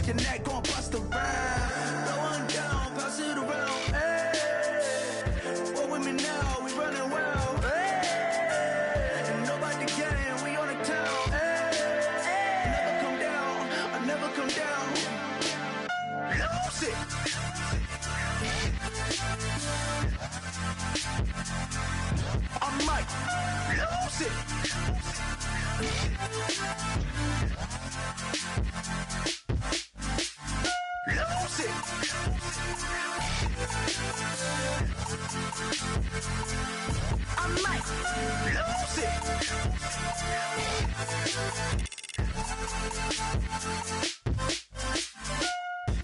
break your neck, gon' bust around. Throw one down, pass it around. Hey, what with me now? We running well. Hey, and nobody game, we on the town. Hey, never come down, I never come down. Lose it. I might lose it. Lose it. I might lose it.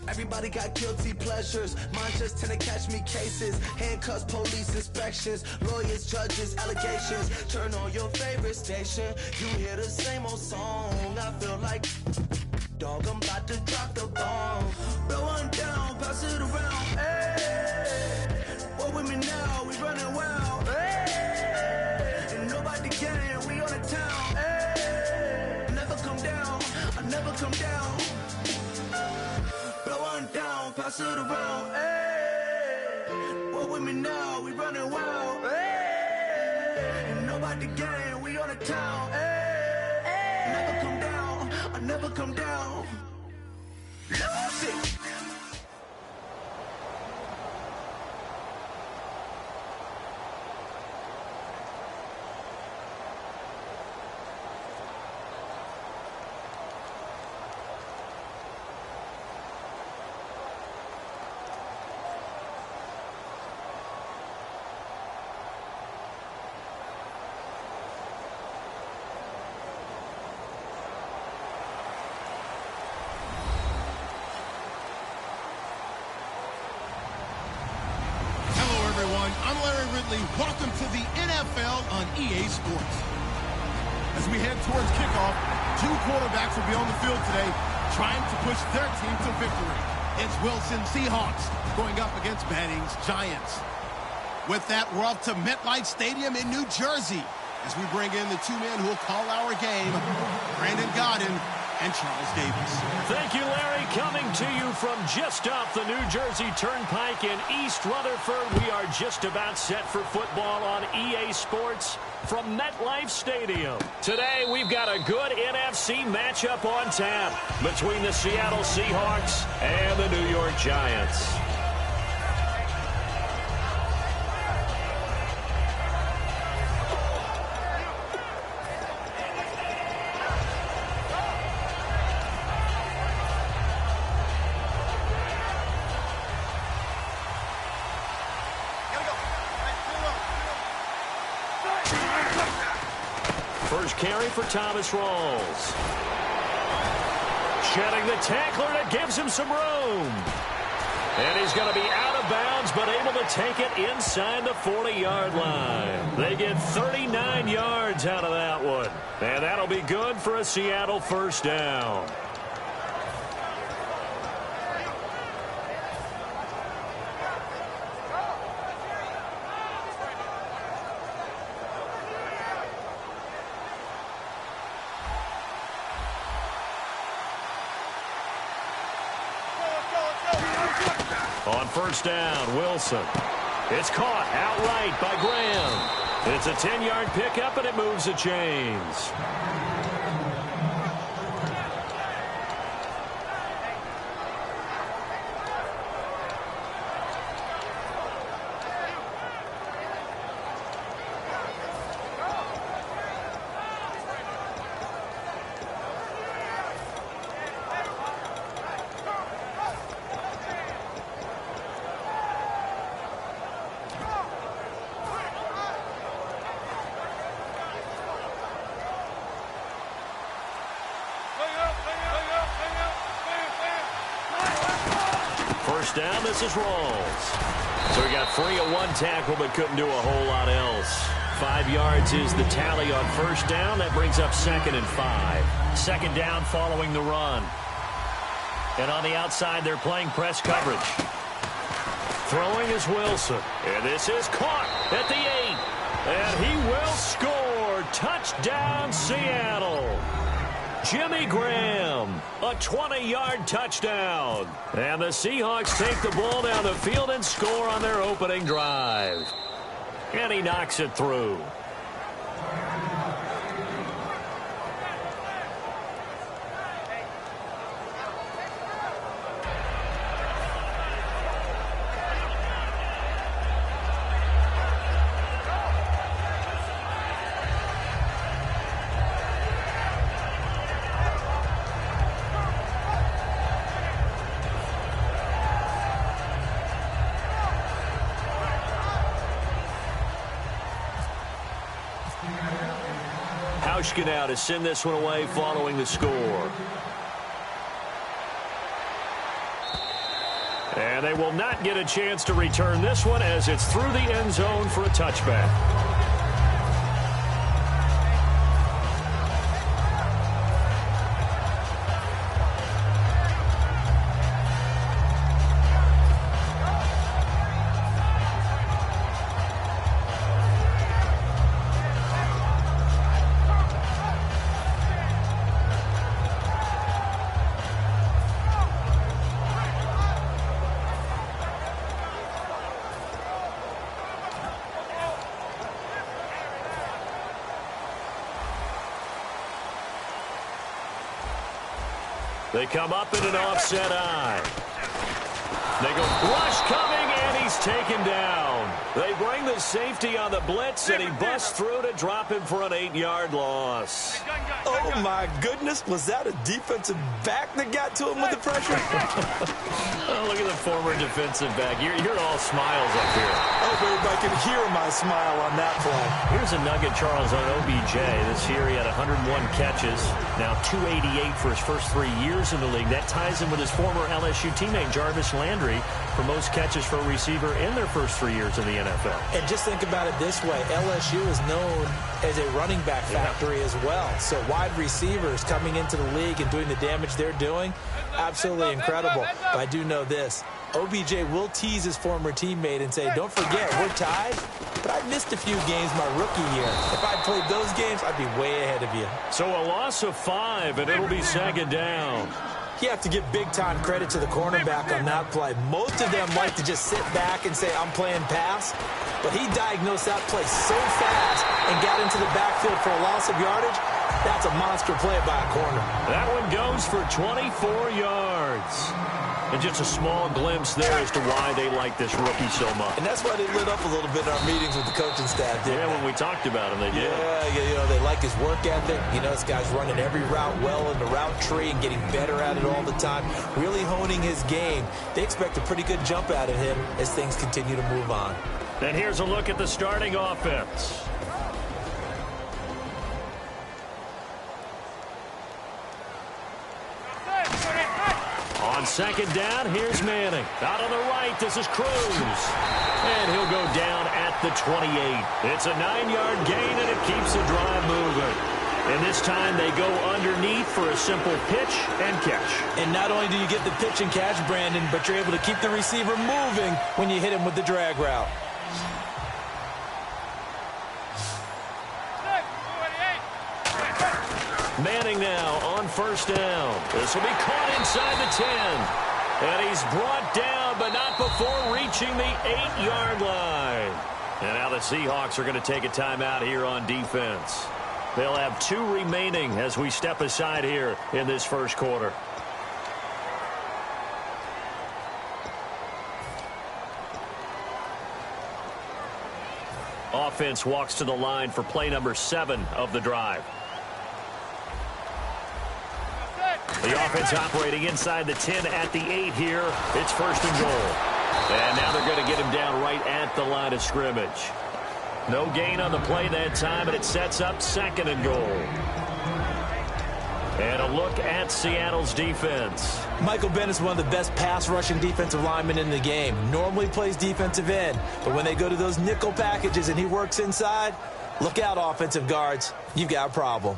Everybody got guilty pleasures. Mine just tend to catch me cases. Handcuffs, police inspections, lawyers, judges, allegations. Turn on your favorite station. You hear the same old song. I feel like, dog, I'm about to drop the bomb. Blow one down, pass it around. Hey, what with me now? We running wild. Hey, and nobody game. We on the town. Hey, never come down. I never come down. Blow one down, pass it around. Hey, what with me now? We running wild. Hey, and nobody game. We on the town. Hey, never come down. I never come down. Lose it. Welcome to the NFL on EA Sports. As we head towards kickoff, two quarterbacks will be on the field today trying to push their team to victory. It's Wilson Seahawks going up against Manning's Giants. With that, we're off to MetLife Stadium in New Jersey as we bring in the two men who will call our game, Brandon Godden and Charles Davis. Thank you, Larry. Coming to you from just off the New Jersey Turnpike in East Rutherford, we are just about set for football on EA Sports from MetLife Stadium. Today, we've got a good NFC matchup on tap between the Seattle Seahawks and the New York Giants. First carry for Thomas Rawls. Shedding the tackler, and it gives him some room. And he's going to be out of bounds, but able to take it inside the 40-yard line. They get 39 yards out of that one. And that'll be good for a Seattle first down. On first down, Wilson. It's caught outright by Graham. It's a 10-yard pickup, and it moves the chains. First down, this is Rawls. So he got free of one tackle but couldn't do a whole lot else. 5 yards is the tally on first down. That brings up 2nd and 5. Second down following the run. And on the outside, they're playing press coverage. Throwing is Wilson. And this is caught at the 8. And he will score. Touchdown, Seattle. Jimmy Graham, a 20-yard touchdown. And the Seahawks take the ball down the field and score on their opening drive. And he knocks it through. Now to send this one away following the score. And they will not get a chance to return this one as it's through the end zone for a touchback. They come up in an offset eye. They go rush coming, and he's taken down. They bring the safety on the blitz, and he busts through to drop him for an 8-yard loss. Oh, my goodness. Was that a defensive back that got to him with the pressure? Oh, look at the former defensive back. You're all smiles up here. I hope everybody can hear my smile on that play. Here's a nugget, Charles, on OBJ. This year he had 101 catches, now 288 for his first 3 years in the league. That ties him with his former LSU teammate, Jarvis Landry, for most catches for a receiver in their first 3 years in the NFL. And just think about it this way. LSU is known as a running back factory as well. So wide receivers coming into the league and doing the damage they're doing, absolutely incredible. But I do know this. OBJ will tease his former teammate and say, don't forget, we're tied, but I missed a few games my rookie year. If I played those games, I'd be way ahead of you. So a loss of 5, and it'll be second down. You have to give big-time credit to the cornerback on that play. Most of them like to just sit back and say, I'm playing pass. But he diagnosed that play so fast and got into the backfield for a loss of yardage. That's a monster play by a corner. That one goes for 24 yards. And just a small glimpse there as to why they like this rookie so much. And that's why they lit up a little bit in our meetings with the coaching staff, didn't they? When we talked about him, they did. Yeah, you know, they like his work ethic. You know, this guy's running every route well in the route tree and getting better at it all the time, really honing his game. They expect a pretty good jump out of him as things continue to move on. And here's a look at the starting offense. On second down, here's Manning. Out on the right, this is Cruz. And he'll go down at the 28. It's a 9-yard gain, and it keeps the drive moving. And this time they go underneath for a simple pitch and catch. And not only do you get the pitch and catch, Brandon, but you're able to keep the receiver moving when you hit him with the drag route. Manning now on first down. This will be caught inside the 10. And he's brought down, but not before reaching the 8-yard line. And now the Seahawks are going to take a timeout here on defense. They'll have 2 remaining as we step aside here in this first quarter. Offense walks to the line for play number 7 of the drive. The offense operating inside the 10 at the 8 here. It's first and goal. And now they're going to get him down right at the line of scrimmage. No gain on the play that time, and it sets up second and goal. And a look at Seattle's defense. Michael Bennett's one of the best pass-rushing defensive linemen in the game. Normally plays defensive end, but when they go to those nickel packages and he works inside, look out, offensive guards. You've got a problem.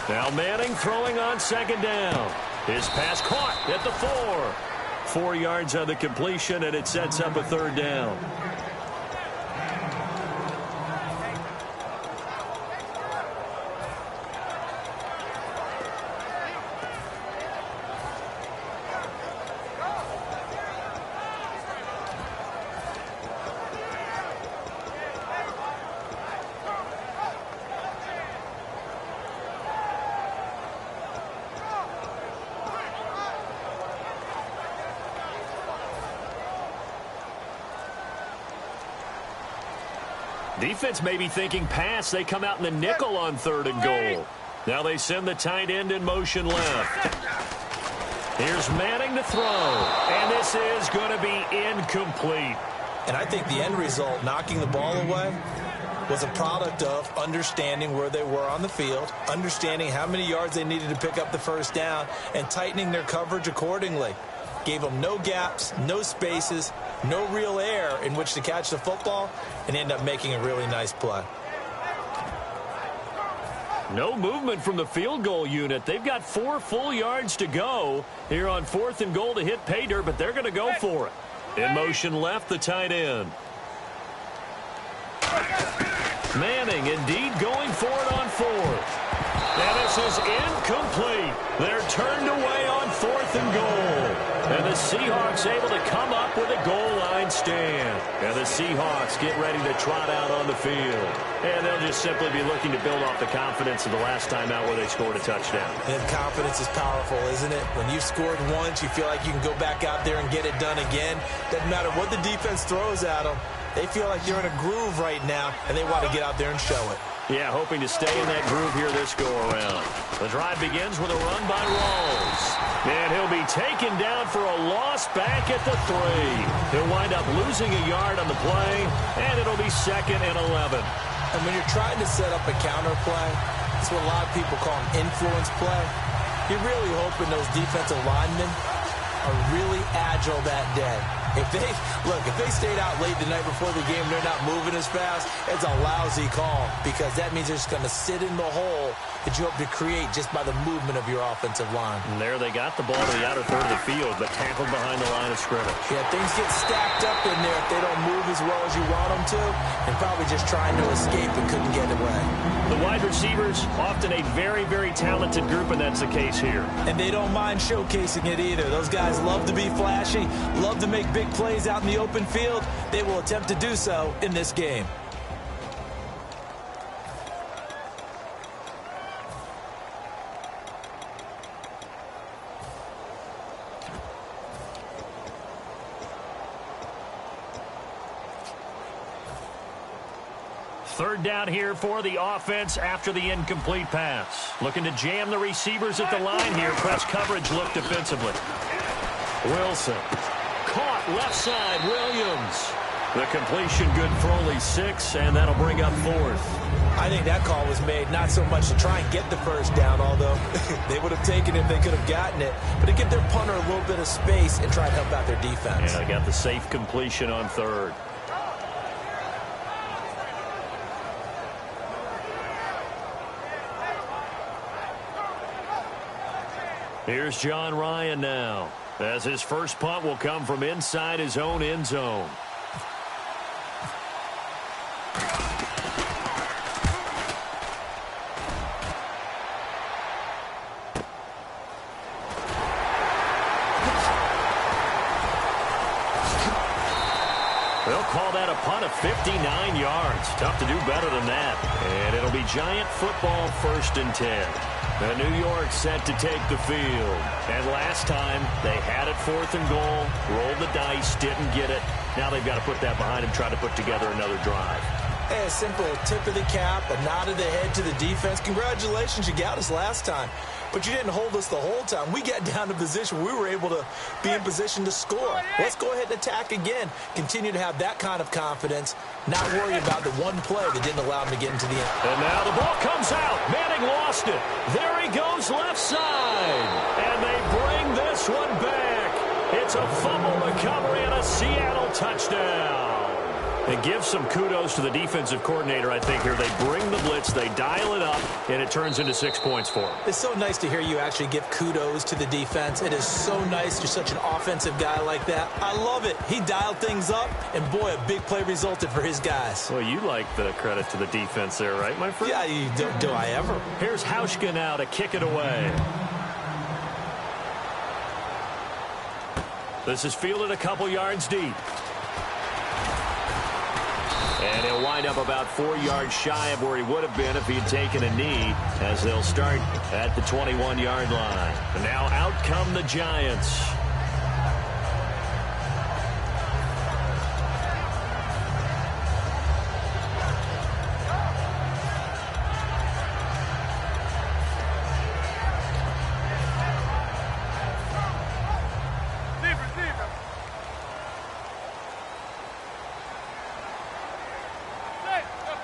Now Manning throwing on second down. His pass caught at the 4. 4 yards on the completion, and it sets up a third down. Defense may be thinking pass. They come out in the nickel on 3rd and goal. Now they send the tight end in motion left. Here's Manning to throw. And this is going to be incomplete. And I think the end result, knocking the ball away, was a product of understanding where they were on the field, understanding how many yards they needed to pick up the first down, and tightening their coverage accordingly. Gave them no gaps, no spaces, no real air in which to catch the football, and end up making a really nice play. No movement from the field goal unit. They've got 4 full yards to go here on 4th and goal to hit pay dirt, but they're going to go for it. In motion left, the tight end. Manning indeed going for it on 4th. And this is incomplete. They're turned away on 4th and goal. And the Seahawks able to come up with a goal line stand. And the Seahawks get ready to trot out on the field. And they'll just simply be looking to build off the confidence of the last time out where they scored a touchdown. And confidence is powerful, isn't it? When you've scored once, you feel like you can go back out there and get it done again. Doesn't matter what the defense throws at them. They feel like they're in a groove right now, and they want to get out there and show it. Yeah, hoping to stay in that groove here this go-around. The drive begins with a run by Rawls. And he'll be taken down for a loss back at the 3. He'll wind up losing a yard on the play, and it'll be 2nd and 11. And when you're trying to set up a counter play, that's what a lot of people call an influence play. You're really hoping those defensive linemen are really agile that day. If they stayed out late the night before the game, they're not moving as fast, it's a lousy call because that means they're just going to sit in the hole that you hope to create just by the movement of your offensive line. And there they got the ball to the outer third of the field, but tackled behind the line of scrimmage. Yeah, things get stacked up in there if they don't move as well as you want them to, and probably just trying to escape and couldn't get away. The wide receivers, often a very, very talented group, and that's the case here. And they don't mind showcasing it either. Those guys love to be flashy, love to make big plays out in the open field. They will attempt to do so in this game. Third down here for the offense after the incomplete pass. Looking to jam the receivers at the line here. Press coverage look defensively. Wilson. Caught left side. Williams. The completion good for only 6, and that'll bring up 4th. I think that call was made not so much to try and get the first down, although they would have taken it if they could have gotten it, but to give their punter a little bit of space and try and help out their defense. Yeah, they got the safe completion on 3rd. Here's John Ryan now, as his first punt will come from inside his own end zone. They'll call that a punt of 59 yards. Tough to do better than that. And it'll be Giant football 1st and 10. The New York set to take the field. And last time, they had it 4th and goal, rolled the dice, didn't get it. Now they've got to put that behind them, try to put together another drive. Hey, a simple tip of the cap, a nod of the head to the defense. Congratulations, you got us last time. But you didn't hold us the whole time. We got down to position. We were able to be in position to score. Let's go ahead and attack again. Continue to have that kind of confidence. Not worry about the one play that didn't allow him to get into the end. And now the ball comes out. Manning lost it. There he goes left side. And they bring this one back. It's a fumble recovery and a Seattle touchdown. It gives some kudos to the defensive coordinator, I think, here. They bring the blitz, they dial it up, and it turns into 6 points for them. It's so nice to hear you actually give kudos to the defense. It is so nice you're such an offensive guy like that. I love it. He dialed things up, and boy, a big play resulted for his guys. Well, you like the credit to the defense there, right, my friend? Yeah, do I ever? Here's Hauschka now to kick it away. This is fielded a couple yards deep. And he'll wind up about 4 yards shy of where he would have been if he had taken a knee, as they'll start at the 21-yard line. And now out come the Giants.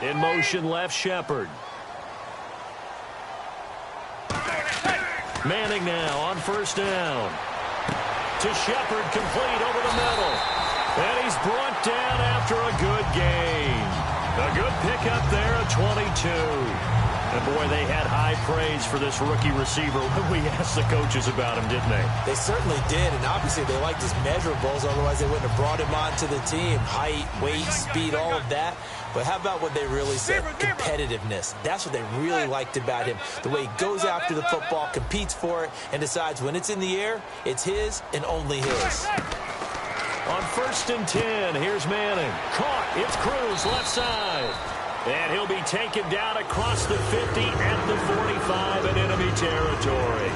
In motion left, Shepard. Manning now on first down. To Shepard, complete over the middle. And he's brought down after a good gain. A good pickup there at 22. And, boy, they had high praise for this rookie receiver when we asked the coaches about him, didn't they? They certainly did, and obviously they liked his measurables. Otherwise, they wouldn't have brought him onto the team. Height, weight, speed, all of that. But how about what they really said? Competitiveness. That's what they really liked about him. The way he goes after the football, competes for it, and decides when it's in the air, it's his and only his. On 1st and 10, here's Manning. Caught. It's Cruz, left side. And he'll be taken down across the 50 at the 45 in enemy territory.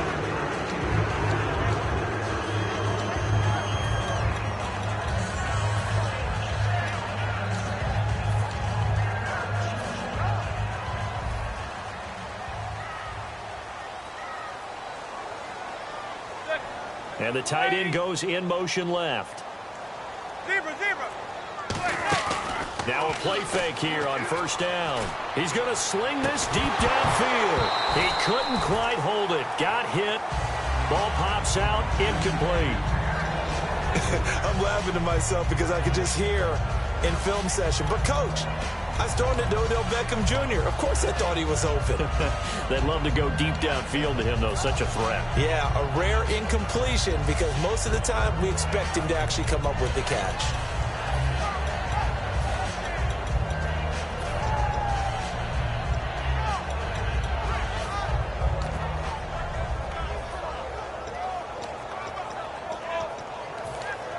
And the tight end goes in motion left. Now a play fake here on first down. He's going to sling this deep downfield. He couldn't quite hold it. Got hit. Ball pops out. Incomplete. I'm laughing to myself because I could just hear in film session. But, Coach, I was throwing it to Odell Beckham Jr. Of course I thought he was open. They'd love to go deep downfield to him, though. Such a threat. Yeah, a rare incompletion because most of the time we expect him to actually come up with the catch.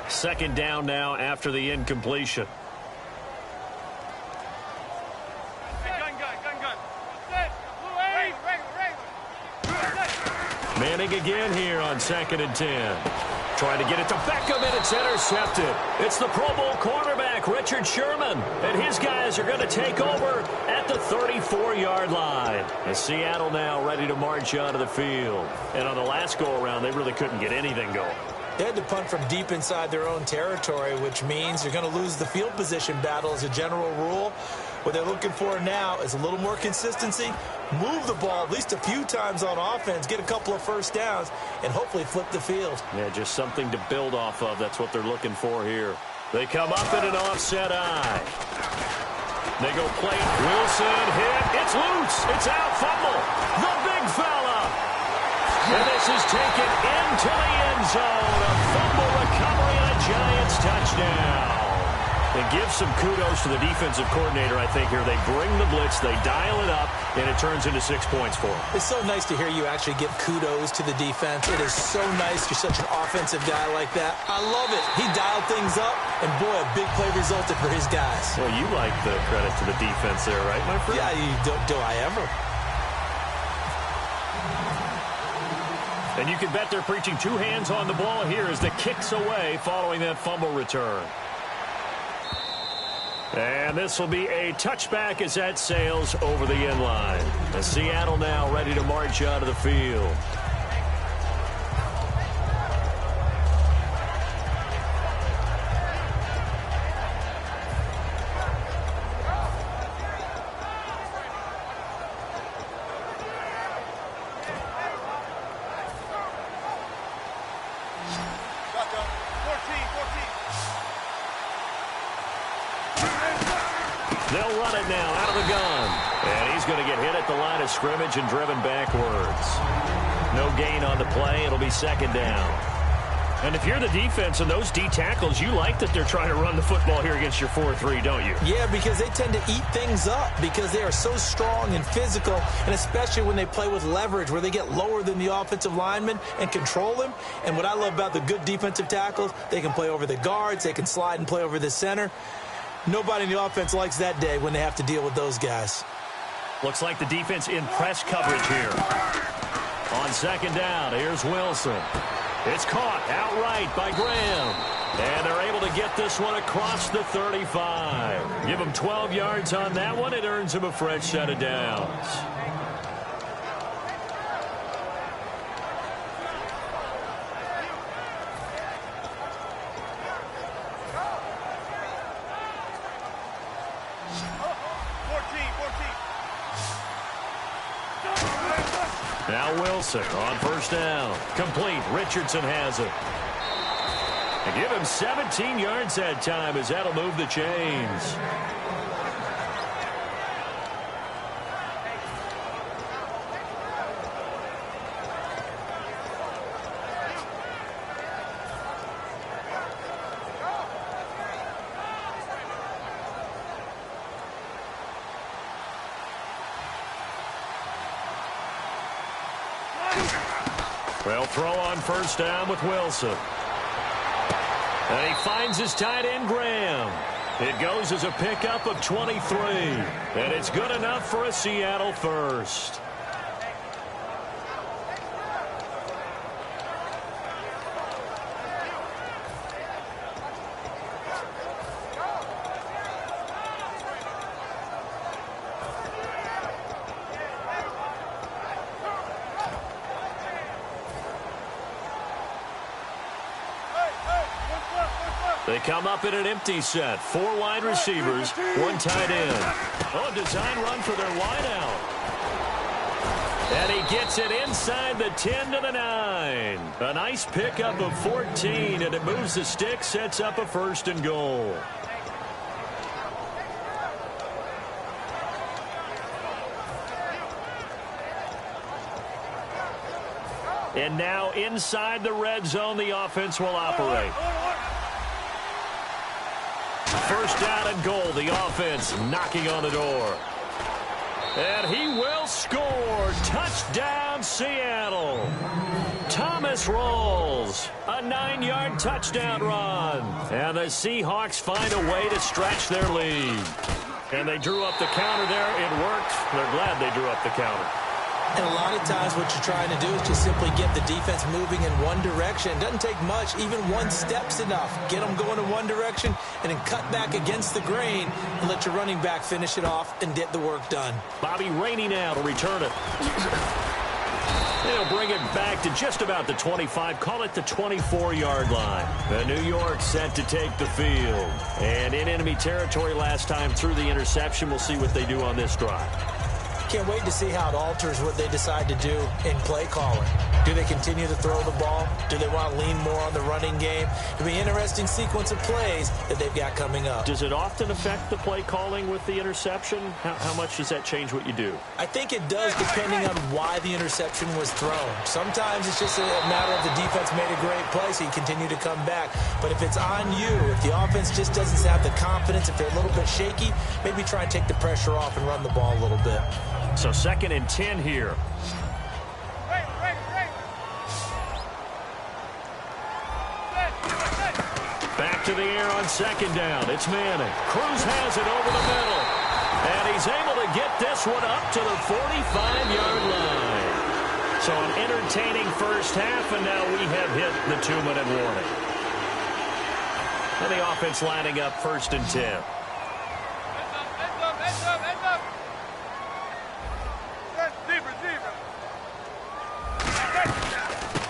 Second down now after the incompletion. Manning again here on 2nd and 10. Trying to get it to Beckham, and it's intercepted. It's the Pro Bowl cornerback, Richard Sherman. And his guys are going to take over at the 34-yard line. And Seattle now ready to march onto the field. And on the last go-around, they really couldn't get anything going. They had to punt from deep inside their own territory, which means you're going to lose the field position battle as a general rule. What they're looking for now is a little more consistency, move the ball at least a few times on offense, get a couple of first downs, and hopefully flip the field. Yeah, just something to build off of. That's what they're looking for here. They come up in an offset eye. They go play. Wilson hit. It's loose. It's out. Fumble. The big fella. And this is taken into the end zone. A fumble recovery and a Giants touchdown. And give some kudos to the defensive coordinator, I think, here. They bring the blitz, they dial it up, and it turns into 6 points for them. It's so nice to hear you actually give kudos to the defense. It is so nice. You're such an offensive guy like that. I love it. He dialed things up, and boy, a big play resulted for his guys. Well, you like the credit to the defense there, right, my friend? Yeah, do I ever? And you can bet they're preaching two hands on the ball here as the kick's away following that fumble return. And this will be a touchback as that sails over the end line. And Seattle now ready to march out of the field. They'll run it now out of the gun. And he's going to get hit at the line of scrimmage and driven backwards. No gain on the play. It'll be second down. And if you're the defense and those D tackles, you like that they're trying to run the football here against your 4-3, don't you? Yeah, because they tend to eat things up because they are so strong and physical, and especially when they play with leverage where they get lower than the offensive lineman and control them. And what I love about the good defensive tackles, they can play over the guards, they can slide and play over the center. Nobody in the offense likes that day when they have to deal with those guys. Looks like the defense in press coverage here. On second down, here's Wilson. It's caught outright by Graham. And they're able to get this one across the 35. Give him 12 yards on that one. It earns him a fresh set of downs. Now Wilson on first down. Complete. Richardson has it. And give him 17 yards that time as that'll move the chains. Well, throw on first down with Wilson. And he finds his tight end, Graham. It goes as a pickup of 23. And it's good enough for a Seattle first. They come up in an empty set. 4 wide receivers, 1 tight end. Oh, design run for their wideout. And he gets it inside the 10 to the 9. A nice pickup of 14, and it moves the stick, sets up a 1st and goal. And now inside the red zone, the offense will operate. First down and goal, the offense knocking on the door. And he will score. Touchdown, Seattle. Thomas rolls. A 9-yard touchdown run. And the Seahawks find a way to stretch their lead. And they drew up the counter there. It worked. They're glad they drew up the counter. And a lot of times what you're trying to do is just simply get the defense moving in one direction. It doesn't take much. Even one step's enough. Get them going in one direction and then cut back against the grain and let your running back finish it off and get the work done. Bobby Rainey now to return it. They'll bring it back to just about the 25. Call it the 24-yard line. The New York set to take the field. And in enemy territory last time through the interception. We'll see what they do on this drive. Can't wait to see how it alters what they decide to do in play calling. Do they continue to throw the ball? Do they want to lean more on the running game? It'll be an interesting sequence of plays that they've got coming up. Does it often affect the play calling with the interception? How much does that change what you do? I think it does, depending on why the interception was thrown. Sometimes it's just a matter of the defense made a great play, so you continue to come back. But if it's on you, if the offense just doesn't have the confidence, if they're a little bit shaky, maybe try and take the pressure off and run the ball a little bit. So 2nd and 10 here. Back to the air on 2nd down. It's Manning. Cruz has it over the middle. And he's able to get this one up to the 45-yard line. So an entertaining first half, and now we have hit the 2-minute warning. And the offense lining up 1st and 10.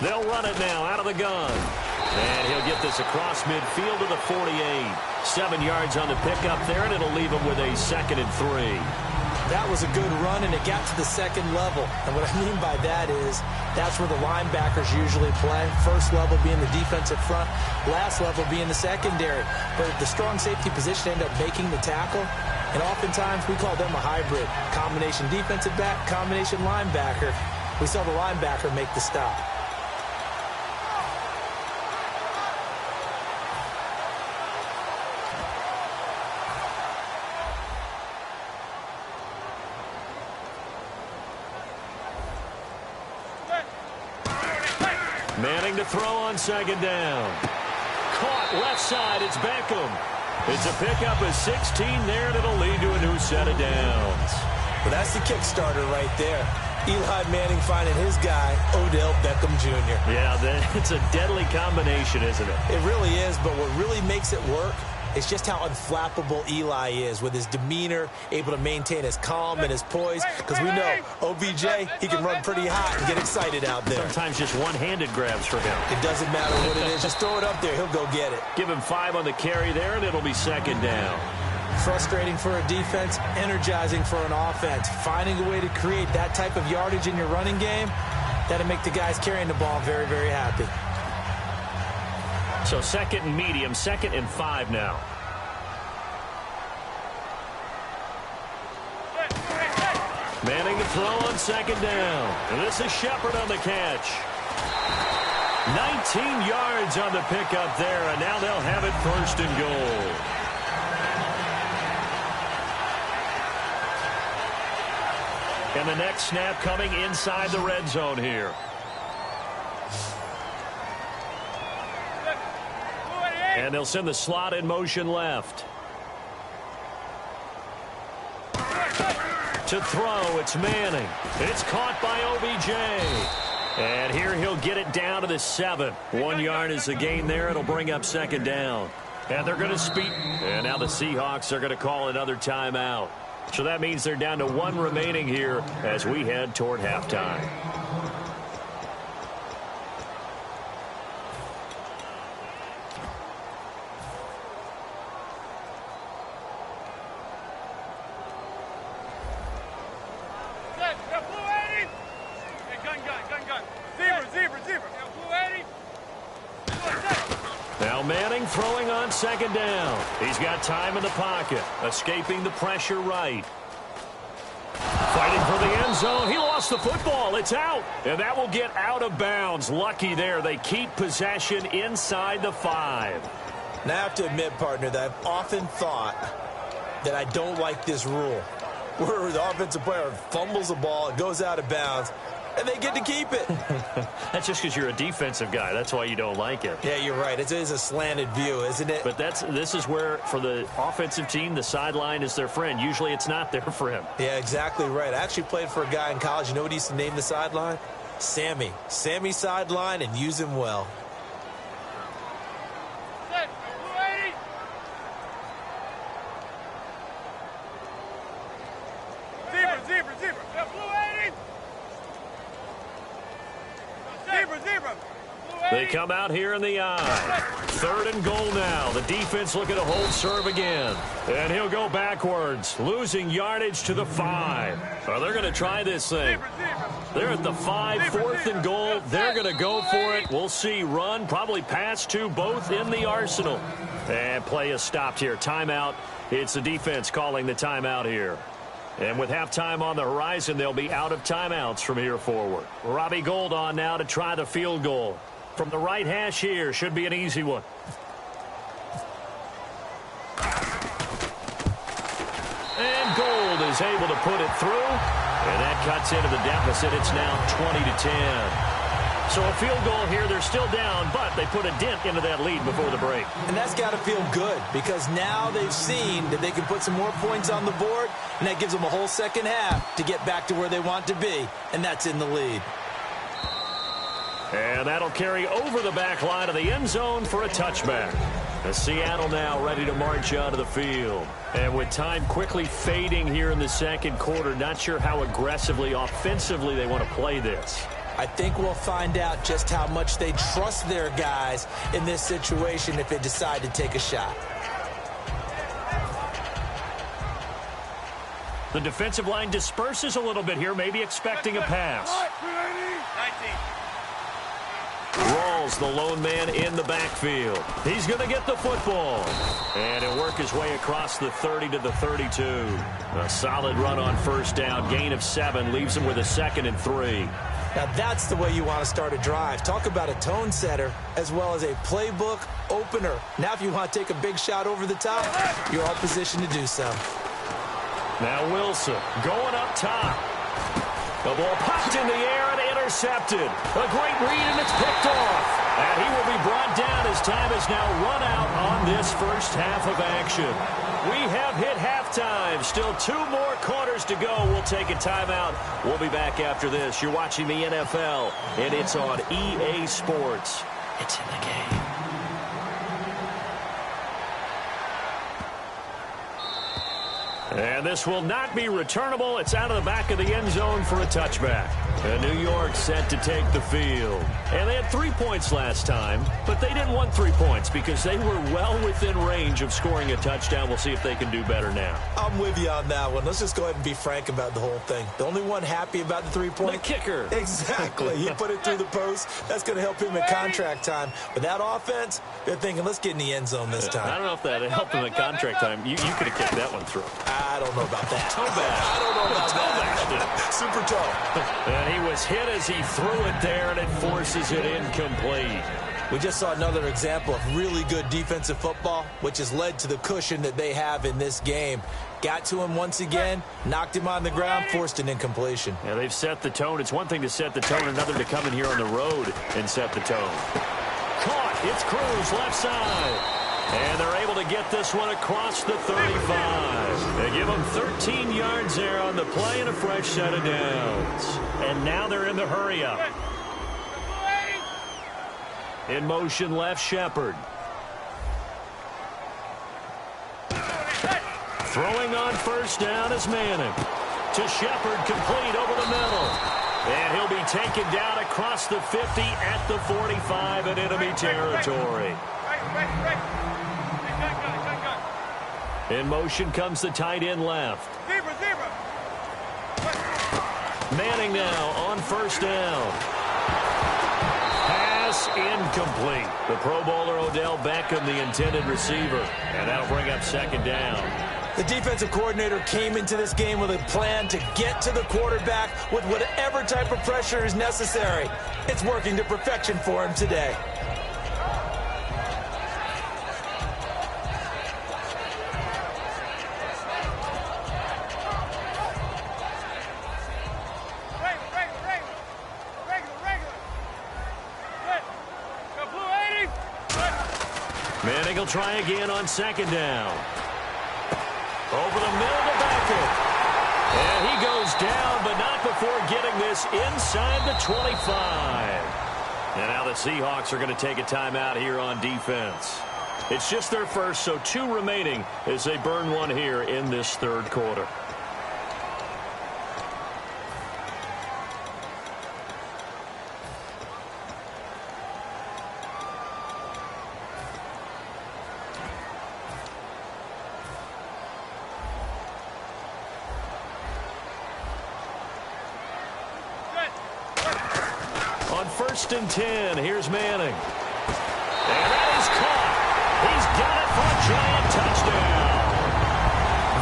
They'll run it now out of the gun. And he'll get this across midfield to the 48. 7 yards on the pickup there, and it'll leave him with a 2nd and 3. That was a good run, and it got to the 2nd level. And what I mean by that is that's where the linebackers usually play. First level being the defensive front, last level being the secondary. But the strong safety position ended up making the tackle. And oftentimes we call them a hybrid. Combination defensive back, combination linebacker. We saw the linebacker make the stop. Manning to throw on 2nd down. Caught left side. It's Beckham. It's a pickup of 16 there, and it'll lead to a new set of downs. Well, that's the Kickstarter right there. Eli Manning finding his guy, Odell Beckham Jr. Yeah, it's a deadly combination, isn't it? It really is, but what really makes it work is just how unflappable Eli is with his demeanor, able to maintain his calm and his poise, because we know OBJ, he can run pretty hot and get excited out there. Sometimes just one-handed grabs for him. It doesn't matter what it is. Just throw it up there. He'll go get it. Give him 5 on the carry there, and it'll be 2nd down. Frustrating for a defense, energizing for an offense. Finding a way to create that type of yardage in your running game, that'll make the guys carrying the ball very, very happy. So 2nd and medium, 2nd and 5 now. Manning to throw on 2nd down. And this is Shepard on the catch. 19 yards on the pickup there, and now they'll have it 1st and goal. And the next snap coming inside the red zone here. And they'll send the slot in motion left. To throw, it's Manning. It's caught by OBJ. And here he'll get it down to the 7. 1 yard is the gain there. It'll bring up 2nd down. And they're going to speed. And now the Seahawks are going to call another timeout. So that means they're down to 1 remaining here as we head toward halftime. Now Manning throwing on 2nd down. He's got time in the pocket, escaping the pressure right. Fighting for the end zone. He lost the football. It's out. And that will get out of bounds. Lucky there. They keep possession inside the 5. Now I have to admit, partner, that I've often thought that I don't like this rule, where the offensive player fumbles the ball, it goes out of bounds, and they get to keep it. That's just because you're a defensive guy. That's why you don't like it. Yeah, you're right. It is a slanted view, isn't it? But this is where, for the offensive team, the sideline is their friend. Usually it's not their friend. Yeah, exactly right. I actually played for a guy in college. You know what he used to name the sideline? Sammy. Sammy sideline, and use him well. They come out here in the eye. 3rd and goal now. The defense looking to hold serve again. And he'll go backwards, losing yardage to the 5. Oh, they're going to try this thing. They're at the 5, 4th and goal. They're going to go for it. We'll see. Run, probably pass to both in the arsenal. And play is stopped here. Timeout. It's the defense calling the timeout here. And with halftime on the horizon, they'll be out of timeouts from here forward. Robbie Gould on now to try the field goal. From the right hash here, should be an easy one. And Gould is able to put it through. And that cuts into the deficit. It's now 20-10. So a field goal here. They're still down, but they put a dent into that lead before the break. And that's got to feel good, because now they've seen that they can put some more points on the board, and that gives them a whole second half to get back to where they want to be, and that's in the lead. And that'll carry over the back line of the end zone for a touchback. As Seattle now ready to march onto the field. And with time quickly fading here in the 2nd quarter, not sure how aggressively, offensively they want to play this. I think we'll find out just how much they trust their guys in this situation if they decide to take a shot. The defensive line disperses a little bit here, maybe expecting a pass. Rawls, the lone man in the backfield. He's going to get the football. And he'll work his way across the 30 to the 32. A solid run on 1st down. Gain of 7 leaves him with a 2nd and 3. Now that's the way you want to start a drive. Talk about a tone setter as well as a playbook opener. Now if you want to take a big shot over the top, you're all positioned to do so. Now Wilson going up top. The ball popped in the air and intercepted. A great read, and it's picked off. And he will be brought down as time is now run out on this first half of action. We have hit halftime. Still 2 more quarters to go. We'll take a timeout. We'll be back after this. You're watching the NFL, and it's on EA Sports. It's in the game. And this will not be returnable. It's out of the back of the end zone for a touchback. And New York set to take the field. And they had 3 points last time, but they didn't want 3 points because they were well within range of scoring a touchdown. We'll see if they can do better now. I'm with you on that one. Let's just go ahead and be frank about the whole thing. The only one happy about the 3-point? The kicker. Exactly. He put it through the post. That's going to help him in contract time. But that offense, they're thinking, let's get in the end zone this time. I don't know if that helped him in contract time. You could have kicked that one through. I don't know about that. Toe bash. I don't know about that. Super toe. And he was hit as he threw it there, and it forces it incomplete. We just saw another example of really good defensive football, which has led to the cushion that they have in this game. Got to him once again, knocked him on the ground, forced an incompletion. Yeah, they've set the tone. It's one thing to set the tone, another to come in here on the road and set the tone. Caught. It's Cruz, left side. And they're able to get this one across the 35. They give them 13 yards there on the play and a fresh set of downs. And now they're in the hurry-up. In motion, left, Shepard. Throwing on first down is Manning. To Shepard, complete over the middle. And he'll be taken down across the 50 at the 45 in enemy territory. In motion comes the tight end left. Manning now on first down. Pass incomplete. The Pro Bowler Odell Beckham, the intended receiver. And that'll bring up second down. The defensive coordinator came into this game with a plan to get to the quarterback with whatever type of pressure is necessary. It's working to perfection for him today. Manning will try again on second down. Over the middle to Beckham. And he goes down, but not before getting this inside the 25. And now the Seahawks are going to take a timeout here on defense. It's just their first, so 2 remaining as they burn one here in this third quarter. First and 10. Here's Manning. And that is caught. He's got it for a giant touchdown.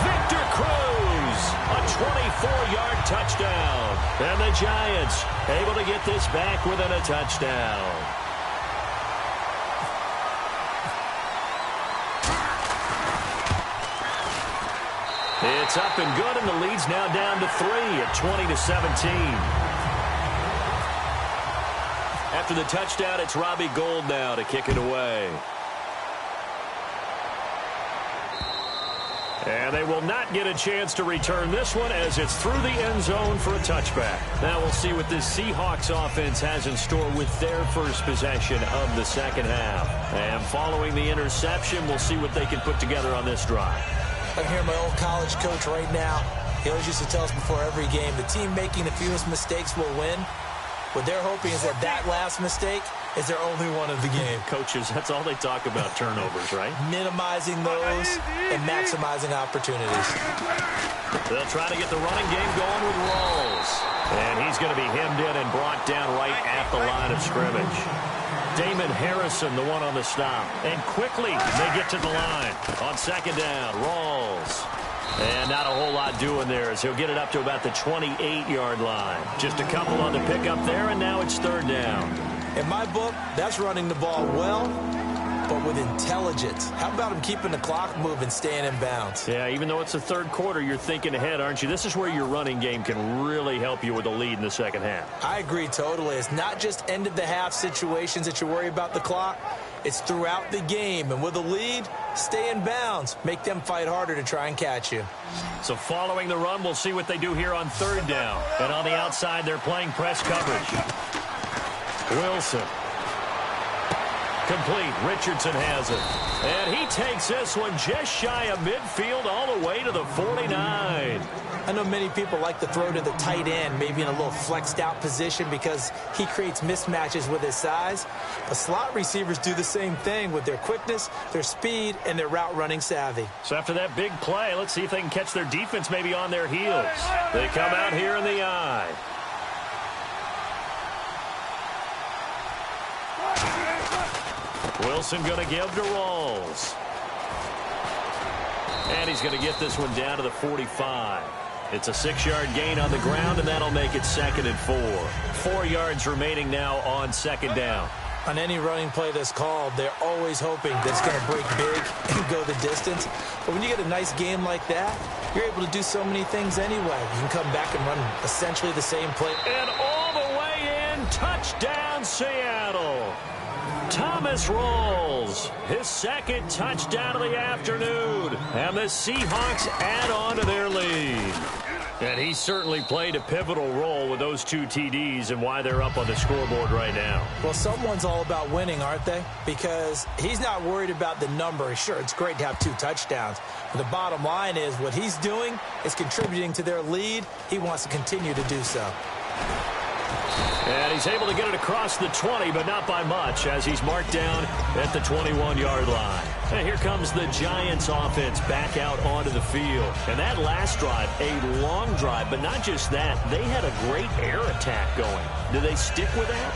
Victor Cruz, a 24-yard touchdown. And the Giants able to get this back within a touchdown. It's up and good, and the lead's now down to 3 at 20-17. After the touchdown, it's Robbie Gould now to kick it away. And they will not get a chance to return this one as it's through the end zone for a touchback. Now we'll see what this Seahawks offense has in store with their first possession of the second half. And following the interception, we'll see what they can put together on this drive. I can hear my old college coach right now. He always used to tell us before every game, the team making the fewest mistakes will win. What they're hoping is that last mistake is their only one of the game. Coaches, that's all they talk about, turnovers, right? Minimizing those and maximizing opportunities. They'll try to get the running game going with Rawls. And he's going to be hemmed in and brought down right at the line of scrimmage. Damon Harrison, the one on the stop. And quickly, they get to the line. On second down, Rawls. And not a whole lot doing there as he'll get it up to about the 28-yard line. Just a couple on the pickup there, and now it's third down. In my book, that's running the ball well, but with intelligence. How about him keeping the clock moving, staying in bounds? Yeah, even though it's the third quarter, you're thinking ahead, aren't you? This is where your running game can really help you with a lead in the second half. I agree totally. It's not just end-of-the-half situations that you worry about the clock. It's throughout the game. And with a lead, stay in bounds. Make them fight harder to try and catch you. So following the run, we'll see what they do here on third down. And on the outside, they're playing press coverage. Wilson. Complete. Richardson has it. And he takes this one just shy of midfield all the way to the 49. I know many people like to throw to the tight end, maybe in a little flexed out position because he creates mismatches with his size. But slot receivers do the same thing with their quickness, their speed, and their route running savvy. So after that big play, let's see if they can catch their defense maybe on their heels. They come out here in the eye. Wilson going to give to Rawls. And he's going to get this one down to the 45. It's a 6-yard gain on the ground, and that'll make it 2nd and 4. 4 yards remaining now on 2nd down. On any running play that's called, they're always hoping that it's going to break big and go the distance. But when you get a nice game like that, you're able to do so many things anyway. You can come back and run essentially the same play. And all the way in, touchdown Seattle. Thomas Rawls, his 2nd touchdown of the afternoon. And the Seahawks add on to their lead. And he certainly played a pivotal role with those 2 TDs and why they're up on the scoreboard right now. Well, someone's all about winning, aren't they? Because he's not worried about the number. Sure, it's great to have 2 touchdowns. But the bottom line is what he's doing is contributing to their lead. He wants to continue to do so. And he's able to get it across the 20, but not by much, as he's marked down at the 21-yard line. And here comes the Giants offense back out onto the field. And that last drive, a long drive, but not just that. They had a great air attack going. Do they stick with that?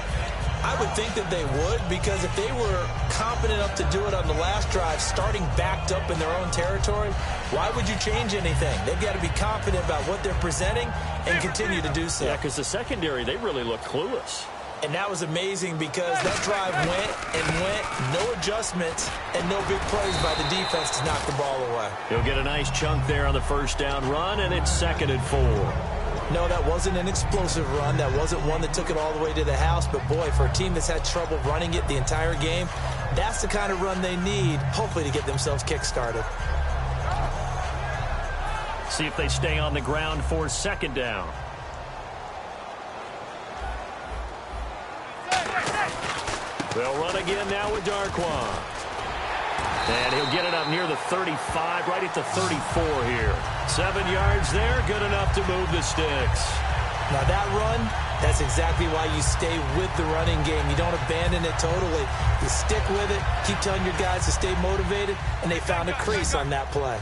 I would think that they would, because if they were competent enough to do it on the last drive, starting backed up in their own territory, why would you change anything? They've got to be confident about what they're presenting and continue to do so. Yeah, because the secondary, they really look clueless. And that was amazing because that drive went and went, no adjustments, and no big plays by the defense to knock the ball away. He'll get a nice chunk there on the 1st down run, and it's 2nd and 4. No, that wasn't an explosive run. That wasn't one that took it all the way to the house. But, boy, for a team that's had trouble running it the entire game, that's the kind of run they need, hopefully, to get themselves kick-started. See if they stay on the ground for 2nd down. They'll run again now with Darquan. And he'll get it up near the 35, right at the 34 here. 7 yards there, good enough to move the sticks. Now that run, that's exactly why you stay with the running game. You don't abandon it totally. You stick with it, keep telling your guys to stay motivated, and they found a crease on that play.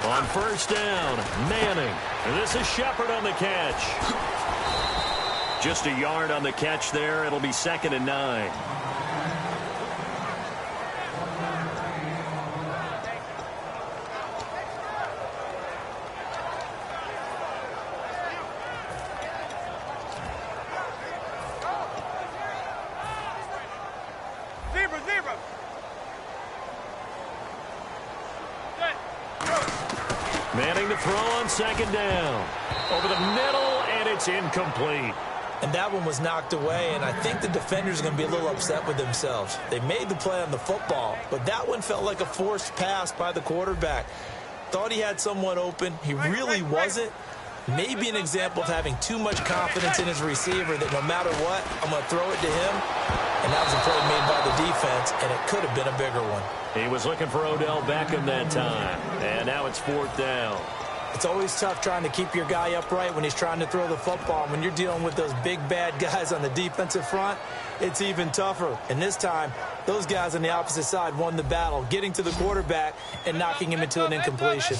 On 1st down, Manning. And this is Shepard on the catch. Just a yard on the catch there. It'll be 2nd and 9. Zebra. Manning to throw on 2nd down. Over the middle, and it's incomplete. And that one was knocked away, and I think the defenders are going to be a little upset with themselves. They made the play on the football, but that one felt like a forced pass by the quarterback. Thought he had someone open. He really wasn't. Maybe an example of having too much confidence in his receiver that no matter what, I'm going to throw it to him. And that was a play made by the defense, and it could have been a bigger one. He was looking for Odell Beckham that time, and now it's 4th down. It's always tough trying to keep your guy upright when he's trying to throw the football. When you're dealing with those big, bad guys on the defensive front, it's even tougher. And this time, those guys on the opposite side won the battle, getting to the quarterback and knocking him into an incompletion.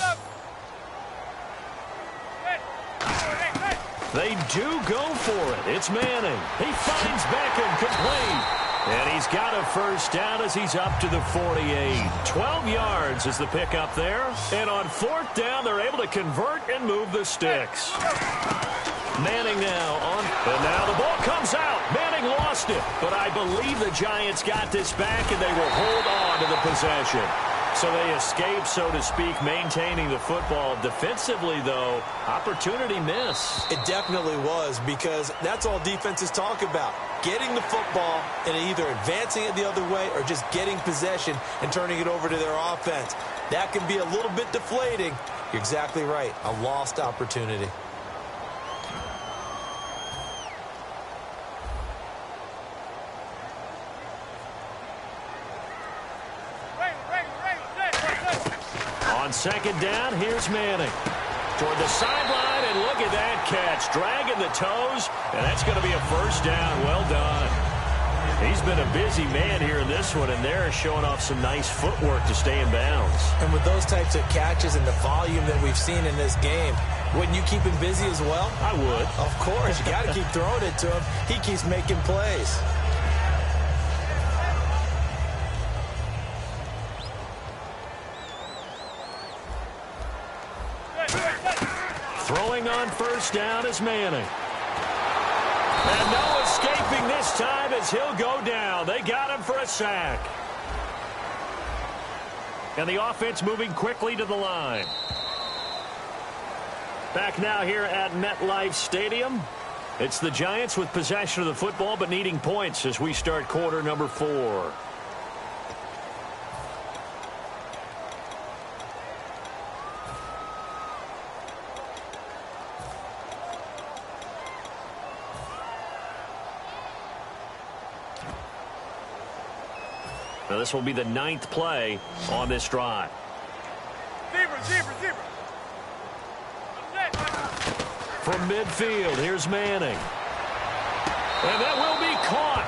They do go for it. It's Manning. He finds Beckham complete. And he's got a 1st down as he's up to the 48. 12 yards is the pickup there. And on 4th down, they're able to convert and move the sticks. Manning now on. And now the ball comes out. Manning lost it. But I believe the Giants got this back, and they will hold on to the possession. So they escape, so to speak, maintaining the football. Defensively, though, opportunity miss. It definitely was, because that's all defenses talk about. Getting the football and either advancing it the other way or just getting possession and turning it over to their offense. That can be a little bit deflating. You're exactly right. A lost opportunity. second down, here's Manning. Toward the sideline, and look at that catch. Dragging the toes, and that's going to be a first down. Well done. He's been a busy man here in this one, and they're showing off some nice footwork to stay in bounds. And with those types of catches and the volume that we've seen in this game, wouldn't you keep him busy as well? I would. Of course. You got to keep throwing it to him. He keeps making plays. Throwing on first down is Manning. And no escaping this time as he'll go down. They got him for a sack. And the offense moving quickly to the line. Back now here at MetLife Stadium. It's the Giants with possession of the football but needing points as we start quarter number 4. Now this will be the 9th play on this drive. Zebra. From midfield, here's Manning. And that will be caught,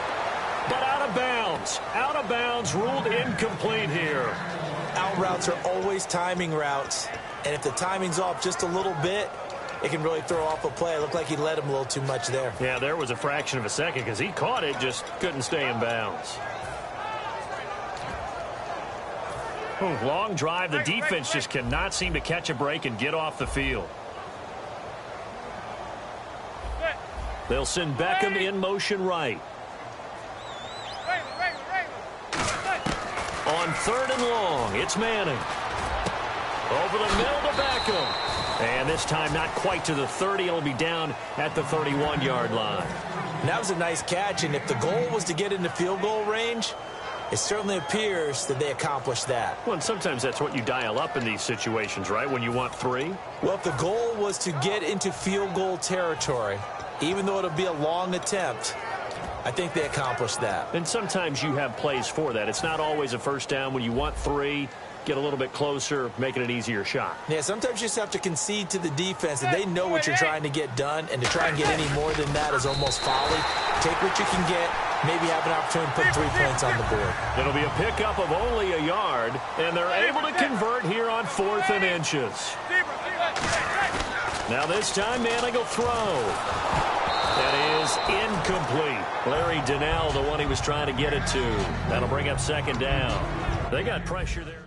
but out of bounds. Out of bounds, ruled incomplete here. Out routes are always timing routes, and if the timing's off just a little bit, it can really throw off a play. It looked like he led him a little too much there. Yeah, there was a fraction of a second because he caught it, just couldn't stay in bounds. Long drive. The defense just cannot seem to catch a break and get off the field. They'll send Beckham in motion right. On 3rd and long, it's Manning. Over the middle to Beckham. And this time not quite to the 30. It'll be down at the 31-yard line. And that was a nice catch, and if the goal was to get into field goal range, it certainly appears that they accomplished that. Well, and sometimes that's what you dial up in these situations, right, when you want 3? Well, if the goal was to get into field goal territory, even though it'll be a long attempt, I think they accomplished that. And sometimes you have plays for that. It's not always a first down. When you want 3, get a little bit closer, making an easier shot. Yeah, sometimes you just have to concede to the defense, and they know what you're trying to get done, and to try and get any more than that is almost folly. Take what you can get, maybe have an opportunity to put 3 points on the board. It'll be a pickup of only a yard, and they're able to convert here on 4th and inches. Now this time, Manning will throw. That is incomplete. Larry Donnell, the one he was trying to get it to. That'll bring up 2nd down. They got pressure there.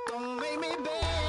Don't make me beg.